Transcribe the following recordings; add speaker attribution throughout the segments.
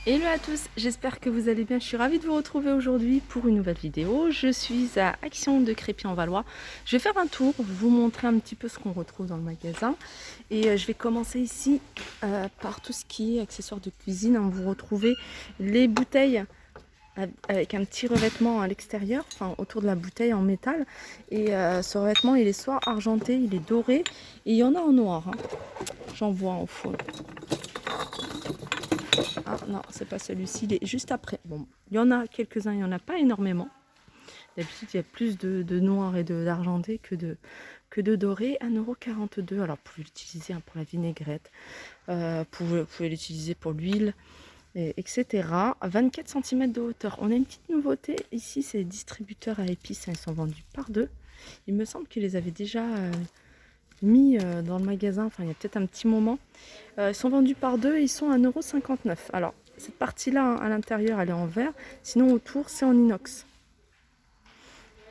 Speaker 1: Hello à tous, j'espère que vous allez bien. Je suis ravie de vous retrouver aujourd'hui pour une nouvelle vidéo. Je suis à Action de Crépy-en-Valois. Je vais faire un tour, vous montrer un petit peu ce qu'on retrouve dans le magasin. Et je vais commencer ici par tout ce qui est accessoires de cuisine. Vous retrouvez les bouteilles avec un petit revêtement à l'extérieur, enfin autour de la bouteille en métal. Et ce revêtement, il est soit argenté, il est doré. Et il y en a en noir, hein. J'en vois en fond. Ah non, c'est pas celui-ci, il est juste après. Bon, il y en a quelques-uns, il n'y en a pas énormément. D'habitude, il y a plus de noir et d'argenté que de doré. 1,42 €. Alors, vous pouvez l'utiliser pour la vinaigrette, vous pouvez l'utiliser pour l'huile, etc. 24 cm de hauteur. On a une petite nouveauté ici, c'est les distributeurs à épices. Ils sont vendus par deux. Il me semble qu'ils les avaient déjà mis dans le magasin, enfin il y a peut-être un petit moment. Ils sont vendus par deux et ils sont à 1,59 €. Alors cette partie-là, hein, à l'intérieur, elle est en verre, sinon autour c'est en inox.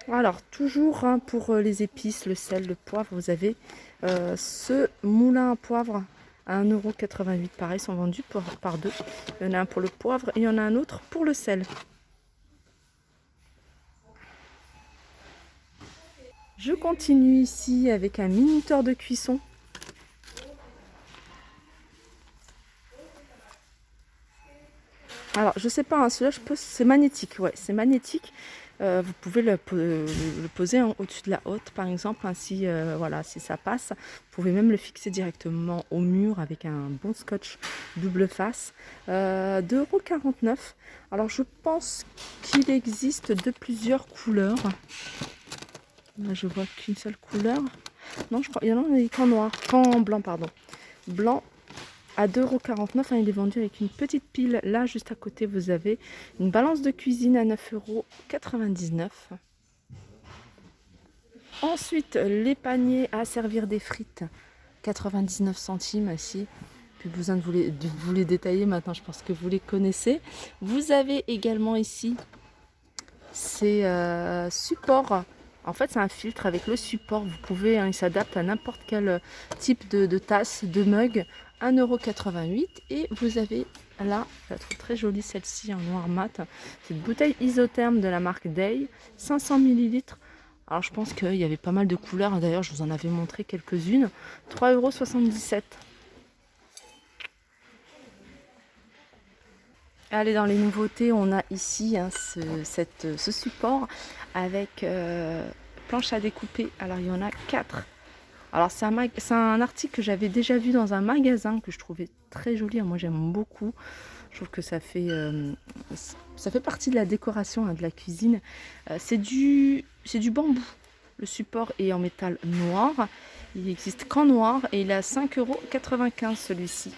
Speaker 1: Alors toujours, hein, pour les épices, le sel, le poivre, vous avez ce moulin à poivre à 1,88 €. Pareil, sont vendus par deux. Il y en a un pour le poivre et il y en a un autre pour le sel. Je continue ici avec un minuteur de cuisson. Alors, je sais pas, hein, celui-là, c'est magnétique. Ouais, c'est magnétique. Vous pouvez le poser au-dessus de la hotte, par exemple, hein, si, voilà, si ça passe. Vous pouvez même le fixer directement au mur avec un bon scotch double face. 2,49 €. Alors, je pense qu'il existe de plusieurs couleurs. Là, je vois qu'une seule couleur. Non, je crois, il y en a qu'en noir, qu'en blanc, pardon. Blanc à 2,49 €, hein, il est vendu avec une petite pile. Là, juste à côté, vous avez une balance de cuisine à 9,99 €. Ensuite, les paniers à servir des frites, 99 centimes ici. Plus besoin de vous les détailler maintenant, je pense que vous les connaissez. Vous avez également ici ces supports. En fait, c'est un filtre avec le support. Vous pouvez, hein, il s'adapte à n'importe quel type de tasse, de mug. 1,88 €. Et vous avez là, je la trouve très jolie celle-ci en noir mat. C'est une bouteille isotherme de la marque Day, 500 ml. Alors je pense qu'il y avait pas mal de couleurs. D'ailleurs, je vous en avais montré quelques-unes. 3,77 €. Allez, dans les nouveautés, on a ici, hein, ce support avec planche à découper. Alors il y en a 4. Alors c'est un article que j'avais déjà vu dans un magasin que je trouvais très joli. Moi j'aime beaucoup. Je trouve que ça fait partie de la décoration, hein, de la cuisine. C'est du bambou. Le support est en métal noir. Il n'existe qu'en noir et il est à 5,95 € celui-ci.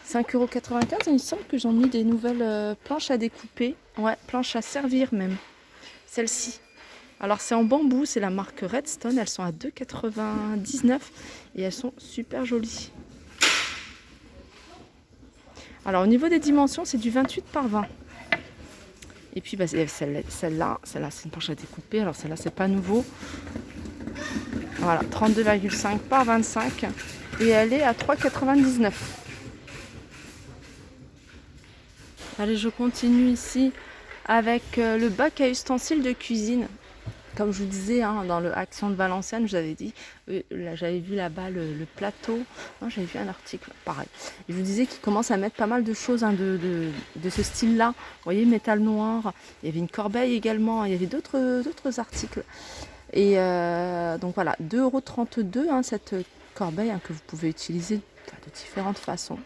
Speaker 1: 5,95 €, et il me semble que j'en ai mis des nouvelles planches à découper. Ouais, planches à servir même. Celle-ci. Alors c'est en bambou, c'est la marque Redstone. Elles sont à 2,99 € et elles sont super jolies. Alors au niveau des dimensions, c'est du 28 par 20. Et puis bah, celle-là, c'est une planche à découper. Alors celle-là, c'est pas nouveau. Voilà, 32,5 par 25. Et elle est à 3,99 €. Allez, je continue ici avec le bac à ustensiles de cuisine. Comme je vous disais, hein, dans le Action de Valenciennes, je vous avais dit, là, j'avais vu là-bas le plateau. J'avais vu un article pareil. Et je vous disais qu'ils commencent à mettre pas mal de choses, hein, de ce style-là. Vous voyez, métal noir. Il y avait une corbeille également. Il y avait d'autres articles. Et donc voilà, 2,32 €, hein, cette corbeille, hein, que vous pouvez utiliser de différentes façons.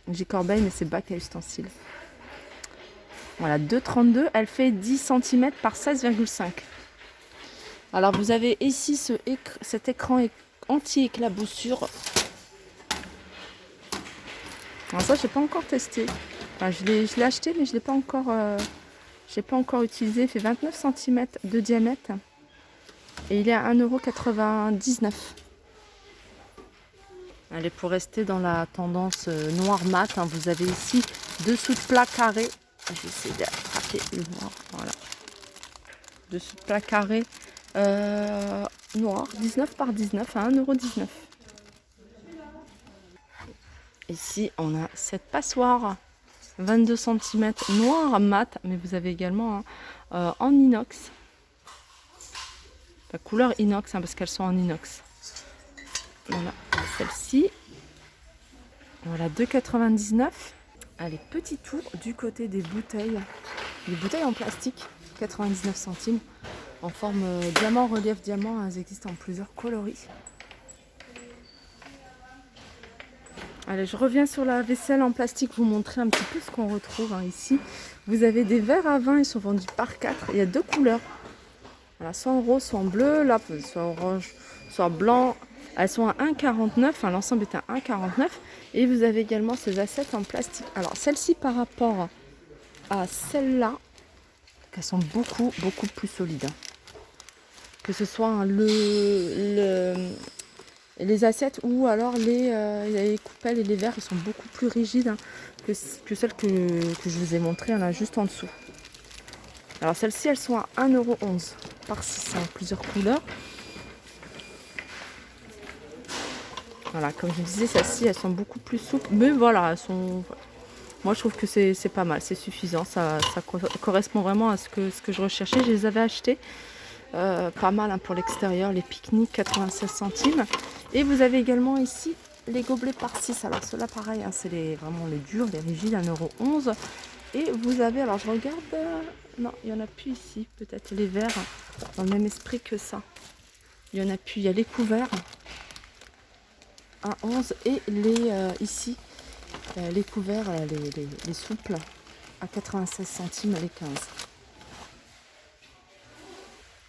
Speaker 1: J'ai corbeille, mais c'est bac à ustensiles. Voilà, 2,32 €. Elle fait 10 cm par 16,5. Alors vous avez ici cet écran anti-éclaboussure. Alors ça, j'ai pas encore testé. Enfin, je l'ai acheté, mais je l'ai pas encore utilisé. Il fait 29 cm de diamètre et il est à 1,99 €. Allez, pour rester dans la tendance noir mat, hein, vous avez ici dessous de plat carré. Je vais essayer d'attraper le noir. Voilà. Dessous de plat carré noir, 19 par 19 à 1,19 €. Ici, on a cette passoire 22 cm noir mat, mais vous avez également en inox. La couleur inox, parce qu'elles sont en inox. Voilà, celle-ci. Voilà, 2,99 €. Allez, petit tour du côté des bouteilles. Les bouteilles en plastique, 99 centimes. En forme diamant, relief diamant, elles existent en plusieurs coloris. Allez, je reviens sur la vaisselle en plastique, vous montrer un petit peu ce qu'on retrouve ici. Vous avez des verres à vin, ils sont vendus par 4. Il y a 2 couleurs. Voilà, soit en rose, soit en bleu, là, soit orange, soit blanc. Elles sont à 1,49 €, l'ensemble est à 1,49 €. Et vous avez également ces assiettes en plastique. Alors, celle-ci par rapport à celle-là, elles sont beaucoup plus solides. Que ce soit les assiettes ou alors les coupelles et les verres, ils sont beaucoup plus rigides que celles que je vous ai montrées là juste en dessous. Alors celles-ci, elles sont à 1,11 € par 6, plusieurs couleurs. Voilà, comme je vous disais, celles-ci, elles sont beaucoup plus souples. Mais voilà, elles sont... Moi, je trouve que c'est pas mal, c'est suffisant. Ça correspond vraiment à ce que je recherchais. Je les avais achetées pas mal pour l'extérieur. Les pique-niques, 96 centimes. Et vous avez également ici les gobelets par 6. Alors ceux-là, pareil, c'est vraiment les durs, les rigides, 1,11 €. Et vous avez, alors je regarde... non, il n'y en a plus ici. Peut-être les verres, dans le même esprit que ça. Il n'y en a plus. Il y a les couverts. 1,11 € et ici les couverts, les souples à 96 centimes les 15.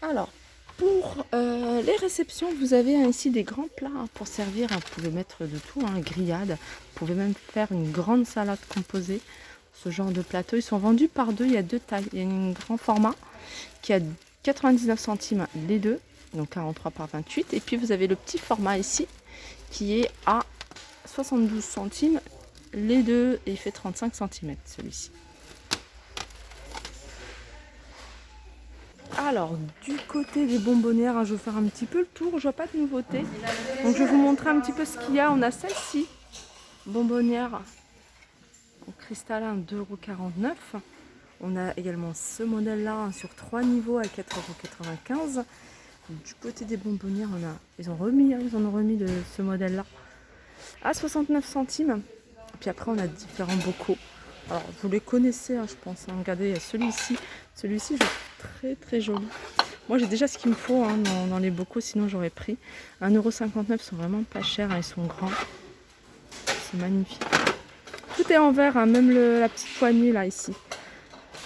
Speaker 1: Alors pour les réceptions, vous avez ici des grands plats pour servir. Vous pouvez mettre de tout, grillade. Vous pouvez même faire une grande salade composée. Ce genre de plateau, ils sont vendus par 2. Il y a 2 tailles. Il y a un grand format qui a 99 centimes les 2, donc 43 par 28. Et puis vous avez le petit format ici qui est à 72 centimes les 2 et il fait 35 cm celui-ci. Alors du côté des bonbonnières, je vais faire un petit peu le tour, je vois pas de nouveauté. Donc je vais vous montrer un petit peu ce qu'il y a. On a celle-ci, bonbonnière en cristallin, 2,49 €. On a également ce modèle-là sur 3 niveaux à 4,95 €. Du côté des bonbonnières, ils en ont remis de ce modèle-là à 69 centimes. Et puis après, on a différents bocaux. Alors, vous les connaissez, je pense. Regardez, il y a celui-ci. Celui-ci, je trouve très joli. Moi, j'ai déjà ce qu'il me faut dans les bocaux, sinon j'aurais pris. 1,59 €, ils sont vraiment pas chers, ils sont grands. C'est magnifique. Tout est en verre, même la petite poignée là, ici.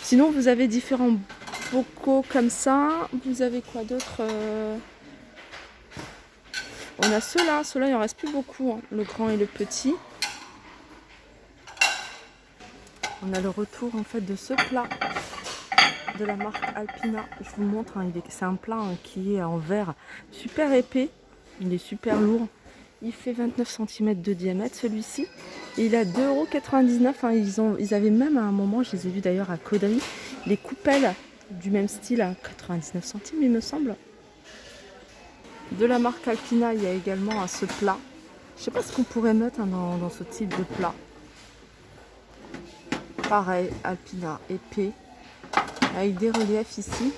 Speaker 1: Sinon, vous avez différents bocaux comme ça. Vous avez quoi d'autre? On a ceux-là, il en reste plus beaucoup, le grand et le petit. On a le retour en fait de ce plat de la marque Alpina. Je vous montre, c'est un plat qui est en verre super épais. Il est super lourd. Il fait 29 cm de diamètre celui-ci. Et il a 2,99 €. Ils avaient même à un moment, je les ai vus d'ailleurs à Caudry, les coupelles du même style à 99 centimes il me semble. De la marque Alpina, il y a également ce plat. Je sais pas ce qu'on pourrait mettre dans ce type de plat. Pareil, Alpina, épais, avec des reliefs ici.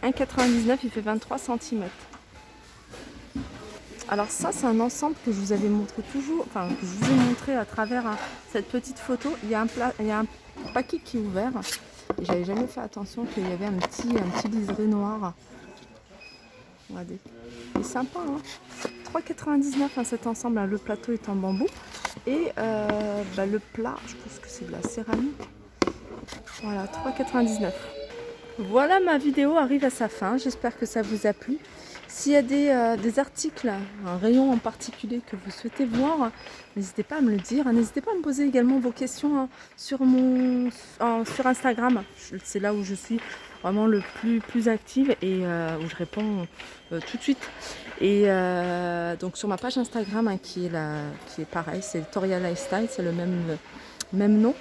Speaker 1: 1,99 €, il fait 23 cm. Alors ça, c'est un ensemble que je vous avais montré que je vous ai montré à travers cette petite photo. Il y a un paquet qui est ouvert. Et j'avais jamais fait attention qu'il y avait un petit liseré noir. Regardez, il est sympa, 3,99 € cet ensemble, le plateau est en bambou. Et le plat, je pense que c'est de la céramique. Voilà, 3,99 €. Voilà, ma vidéo arrive à sa fin. J'espère que ça vous a plu. S'il y a des articles, un rayon en particulier que vous souhaitez voir, n'hésitez pas à me le dire. N'hésitez pas à me poser également vos questions sur Instagram. C'est là où je suis vraiment le plus active et où je réponds tout de suite. Et donc sur ma page Instagram qui est pareil, c'est Toria Lifestyle, c'est le même nom.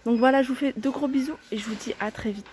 Speaker 1: Donc voilà, je vous fais de gros bisous et je vous dis à très vite.